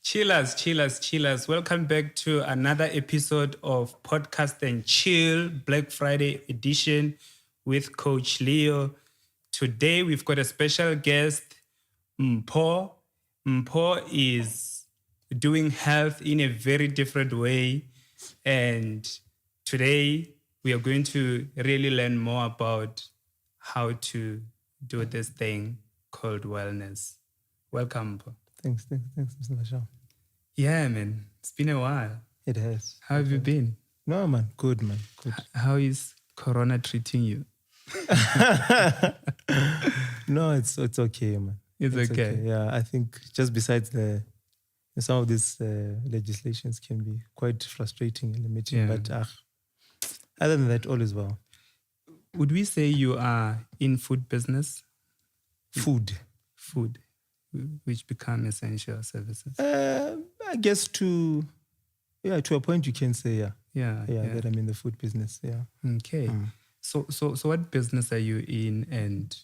Chillers. Welcome back to another episode of Podcast and Chill Black Friday edition with Coach Leo. Today we've got a special guest, Mpho. Mpho is doing health in a very different way. And today we are going to really learn more about how to do this thing called wellness. Welcome, Mpho. Thanks, Mr. Mashal. Yeah, man. It's been a while. It has. How have you been? No, man. Good, man. Good. How is Corona treating you? No, it's okay, man. It's okay. Yeah, I think just besides some of these legislations can be quite frustrating and limiting, but other than that, all is well. Would we say you are in food business? Food, which become essential services. I guess to a point you can say yeah, that I'm in the food business. Yeah. Okay. So what business are you in, and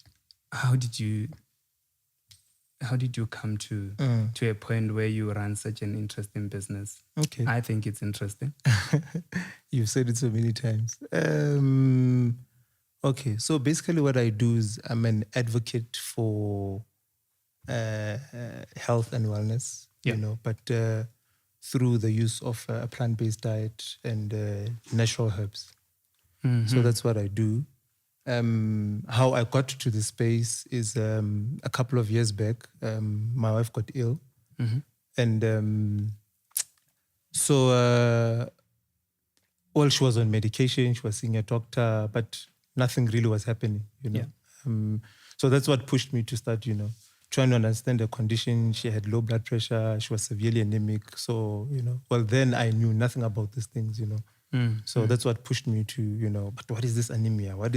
how did you come to a point where you run such an interesting business? Okay. I think it's interesting. You've said it so many times. Okay, so basically what I do is I'm an advocate for health and wellness, but through the use of a plant-based diet and natural herbs. Mm-hmm. So that's what I do. How I got to the space is a couple of years back, my wife got ill. Mm-hmm. And so she was on medication, she was seeing a doctor, but nothing really was happening, Yeah. So that's what pushed me to start, trying to understand the condition. She had low blood pressure. She was severely anemic. So, then I knew nothing about these things, So that's what pushed me to, but what is this anemia? What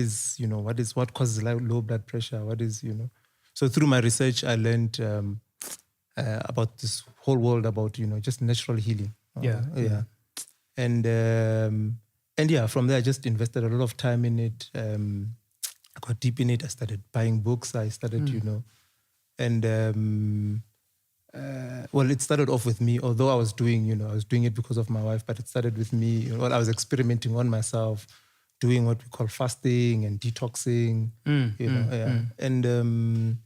causes low blood pressure? What is, So through my research, I learned about this whole world about, just natural healing. Yeah. And from there, I just invested a lot of time in it. I got deep in it. I started buying books. I started, and it started off with me, although I was doing it because of my wife, but it started with me. I was experimenting on myself, doing what we call fasting and detoxing, And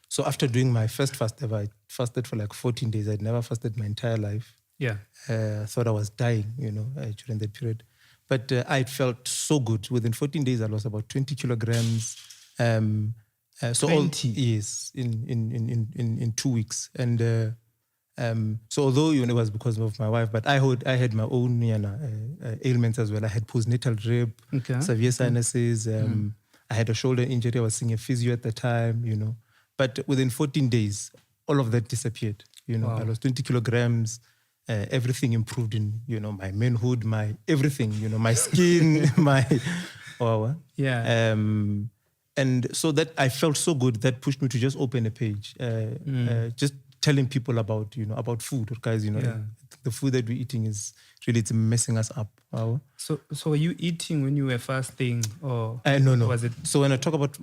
so after doing my first fast ever, I fasted for like 14 days. I'd never fasted my entire life. Yeah. I thought I was dying, during that period. But I felt so good. Within 14 days, I lost about 20 kilograms. So 20? Yes, in 2 weeks. And so although it was because of my wife, but I had my own ailments as well. I had postnatal drip, severe sinuses. I had a shoulder injury. I was seeing a physio at the time, But within 14 days, all of that disappeared. Wow. I lost 20 kilograms. Everything improved in, my manhood, my everything, my skin, my... Yeah. And so that I felt so good that pushed me to just open a page, just telling people about, about food. Guys, the food that we're eating is really, it's messing us up. So were you eating when you were fasting, or no? Was it? So when I talk about,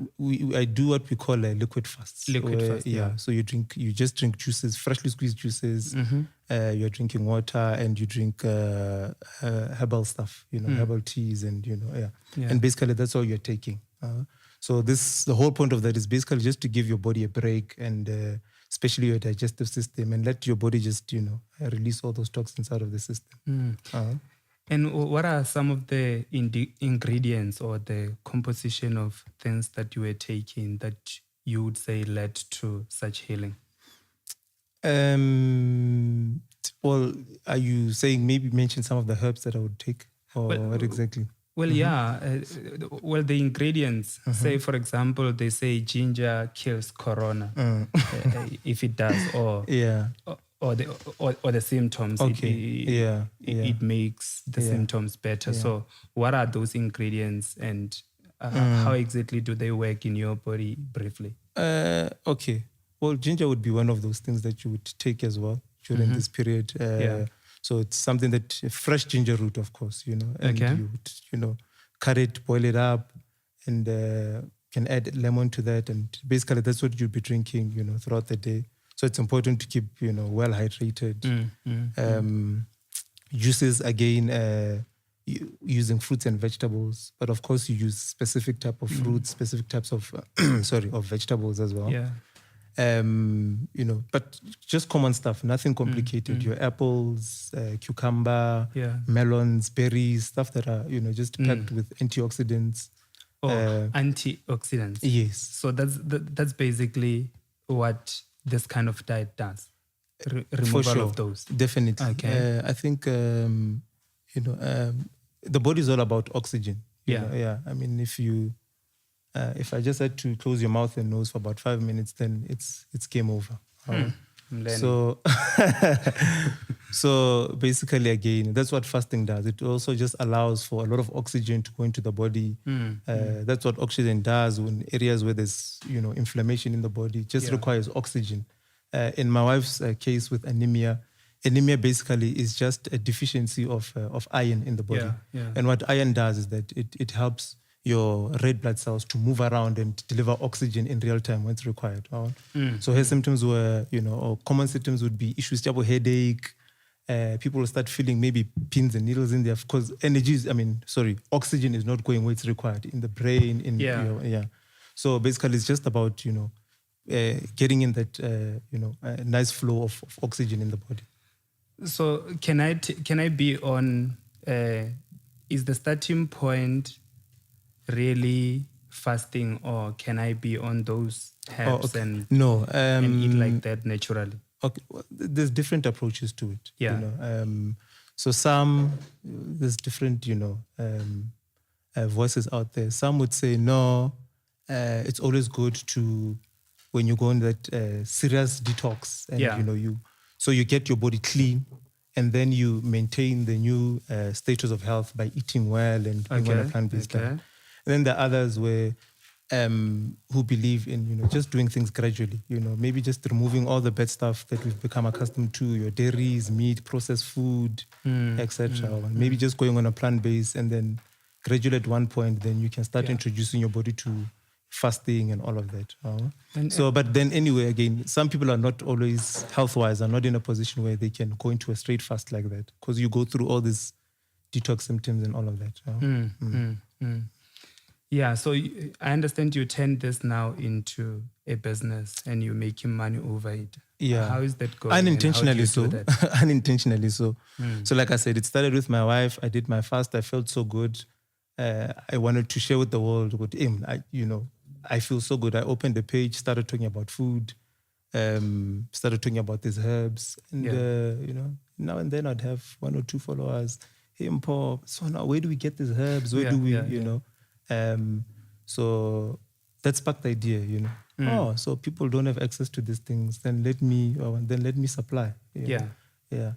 I do what we call a liquid fast. Liquid fast, yeah. So you just drink juices, freshly squeezed juices. Mm-hmm. You're drinking water and you drink herbal stuff, herbal teas and And basically that's all you're taking. So the whole point of that is basically just to give your body a break and especially your digestive system, and let your body just, release all those toxins out of the system. And what are some of the ingredients or the composition of things that you were taking that you would say led to such healing? Well, are you saying maybe mention some of the herbs that I would take, or what exactly? Well, yeah. Well, the ingredients, say, for example, they say ginger kills corona, if it does, or the symptoms. Okay. It makes the symptoms better. Yeah. So what are those ingredients, and how exactly do they work in your body, briefly? Okay. Well, ginger would be one of those things that you would take as well during this period. So it's something that fresh ginger root, of course, and Okay. you would, cut it, boil it up, and can add lemon to that. And basically that's what you'll be drinking, throughout the day. So it's important to keep, well hydrated. Juices, again, using fruits and vegetables. But of course you use specific type of fruits, specific types of, of vegetables as well. Yeah. But just common stuff, nothing complicated. Your apples, cucumber, Yeah. melons, berries, stuff that are, just packed with antioxidants. Antioxidants. Yes. So that's basically what this kind of diet does. Removal For sure. of those. Definitely. Okay. I think, the body is all about oxygen. you Yeah. know, yeah. I mean, if I just had to close your mouth and nose for about 5 minutes, then it's game over. So, so basically, again, that's what fasting does. It also just allows for a lot of oxygen to go into the body. That's what oxygen does in areas where there's, inflammation in the body. It just requires oxygen. In my wife's case with anemia basically is just a deficiency of iron in the body. And what iron does is that it helps your red blood cells to move around and deliver oxygen in real time when it's required. So her symptoms were, or common symptoms would be issues, headache. People will start feeling maybe pins and needles in there because oxygen is not going where it's required in the brain. So basically, it's just about getting in that a nice flow of oxygen in the body. So can I be on? Is the starting point really fasting, or can I be on those herbs and eat like that naturally? Okay, well, there's different approaches to it. Yeah. So there's different voices out there. Some would say no. It's always good to when you go on that serious detox and so you get your body clean. And then you maintain the new status of health by eating well and being on a plant-based diet. And then there are others who believe in just doing things gradually. Maybe just removing all the bad stuff that we've become accustomed to, your dairies, meat, processed food, etc. Maybe just going on a plant-based, and then gradually at one point, then you can start introducing your body to fasting and all of that. But then anyway, again, some people are not always health-wise, are not in a position where they can go into a straight fast like that because you go through all these detox symptoms and all of that. Yeah, so I understand you turn this now into a business and you're making money over it. Yeah. How is that going? Unintentionally so. Unintentionally so. So like I said, it started with my wife. I did my fast. I felt so good. I wanted to share with the world what I feel so good. I opened the page, started talking about food, started talking about these herbs. And, now and then I'd have 1 or 2 followers. Hey, Mpho, so now where do we get these herbs? Where do we, So that sparked the idea, so people don't have access to these things. Then let me supply. Yeah.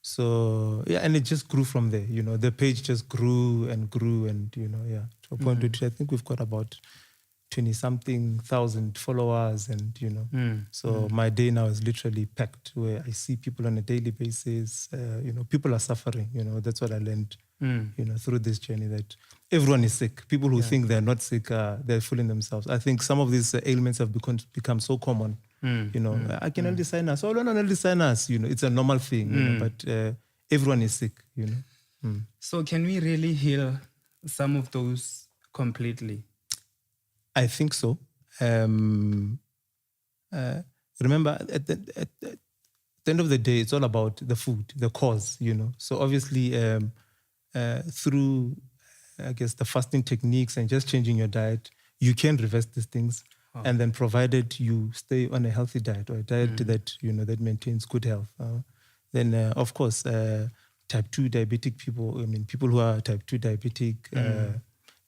So, and it just grew from there. The page just grew and to a point which I think we've got about 20-something thousand followers, and so my day now is literally packed where I see people on a daily basis. People are suffering. That's what I learned. Through this journey, that everyone is sick. People who think they're not sick, they're fooling themselves. I think some of these ailments have become so common. I can only sinus. Oh, no, only sinus. It's a normal thing. But everyone is sick. So can we really heal some of those completely? I think so. Remember, at the end of the day, it's all about the food, the cause, So obviously, through, I guess, the fasting techniques and just changing your diet, you can reverse these things. And then provided you stay on a healthy diet or a diet that, that maintains good health. Then, of course, type 2 diabetic people, people who are type 2 diabetic,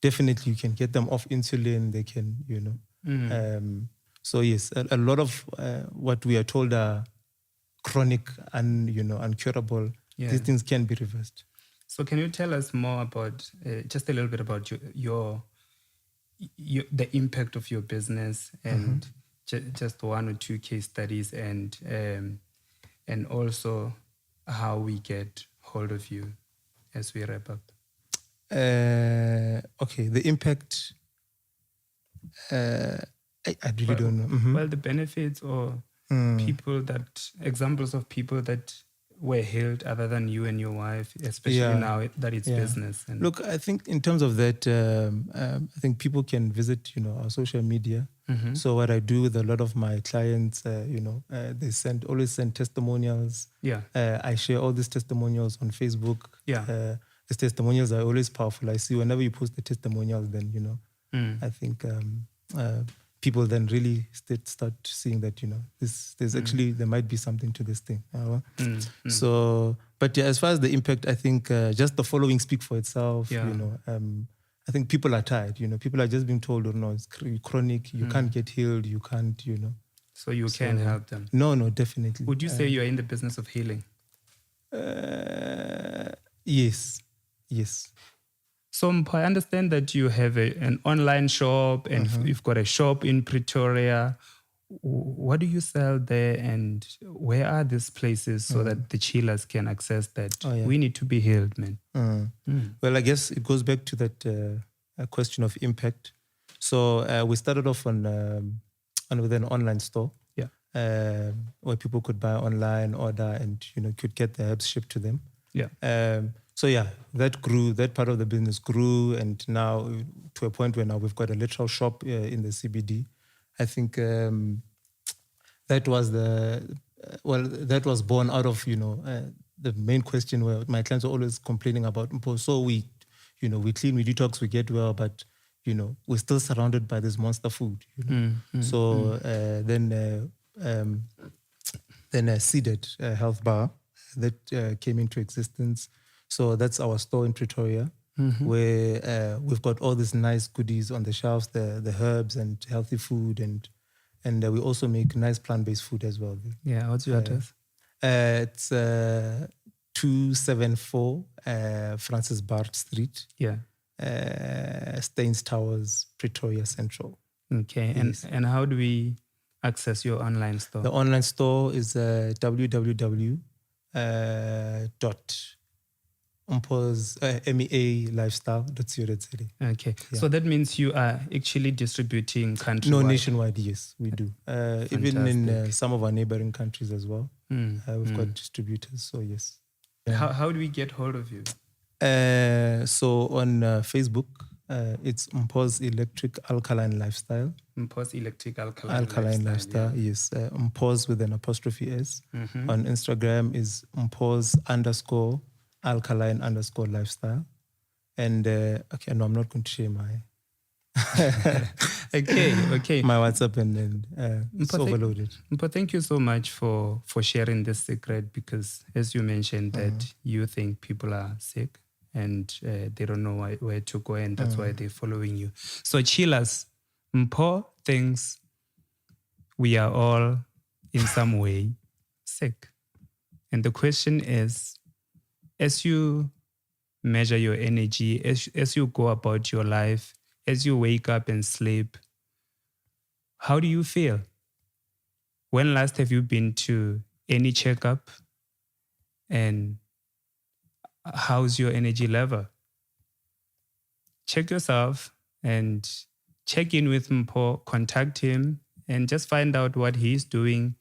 definitely you can get them off insulin. They can, so yes, a lot of what we are told are chronic and, uncurable. These things can be reversed. So can you tell us more about, just a little bit about the impact of your business and just 1 or 2 case studies and also how we get hold of you as we wrap up. Okay, the impact. I really don't know. Mm-hmm. Well, the benefits or examples of people that were healed other than you and your wife, especially now that it's business. And look, I think in terms of that, I think people can visit, our social media. Mm-hmm. So what I do with a lot of my clients, they always send testimonials. Yeah. I share all these testimonials on Facebook. Yeah. These testimonials are always powerful. I see whenever you post the testimonials, then, I think people then really start seeing that, there might be something to this thing. So, but as far as the impact, I think just the following speak for itself. I think people are tired. People are just being told, no, it's chronic. You can't get healed. You can't. So you can help them. No, definitely. Would you say you are in the business of healing? Yes. So Mpho, I understand that you have an online shop and you've got a shop in Pretoria. What do you sell there and where are these places so that the chillers can access that? We need to be healed, man. Well, I guess it goes back to that question of impact. So we started off with an online store. Where people could buy online, order, and could get the herbs shipped to them. That grew. That part of the business grew, and now to a point where now we've got a literal shop in the CBD. I think that was born out of the main question where my clients are always complaining about. So we clean, we detox, we get well, but we're still surrounded by this monster food. Then a seeded health bar that came into existence. So that's our store in Pretoria, where we've got all these nice goodies on the shelves, the herbs and healthy food, and we also make nice plant-based food as well. Yeah, what's your address? It's 274 Francis Bart Street. Yeah. Staines Towers, Pretoria Central. Okay, Yes. And how do we access your online store? The online store is www. Mpho's mealifestyle.co.za. Okay, so that means you are actually distributing countrywide? No, nationwide, yes, we do. Even in some of our neighboring countries as well. We've got distributors, so yes. How do we get hold of you? So on Facebook, it's Mpho's Electric Alkaline Lifestyle. Mpho's Electric Alkaline Lifestyle, yes. Mpho's with an apostrophe S. On Instagram is Mpho's _alkaline _lifestyle. And I'm not going to share my okay. my WhatsApp and it's overloaded. But thank you so much for sharing this secret, because as you mentioned that you think people are sick and they don't know where to go, and that's why they're following you. So chillers, Mpho thinks we are all in some way sick. And the question is, as you measure your energy, as you go about your life, as you wake up and sleep, how do you feel? When last have you been to any checkup? And how's your energy level? Check yourself and check in with Mpho, contact him, and just find out what he's doing.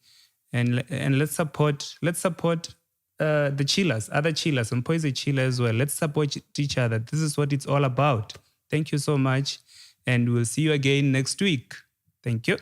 And let's support the chillers, other chillers. Mpho is a chiller as well. Let's support each other. This is what it's all about. Thank you so much. And we'll see you again next week. Thank you.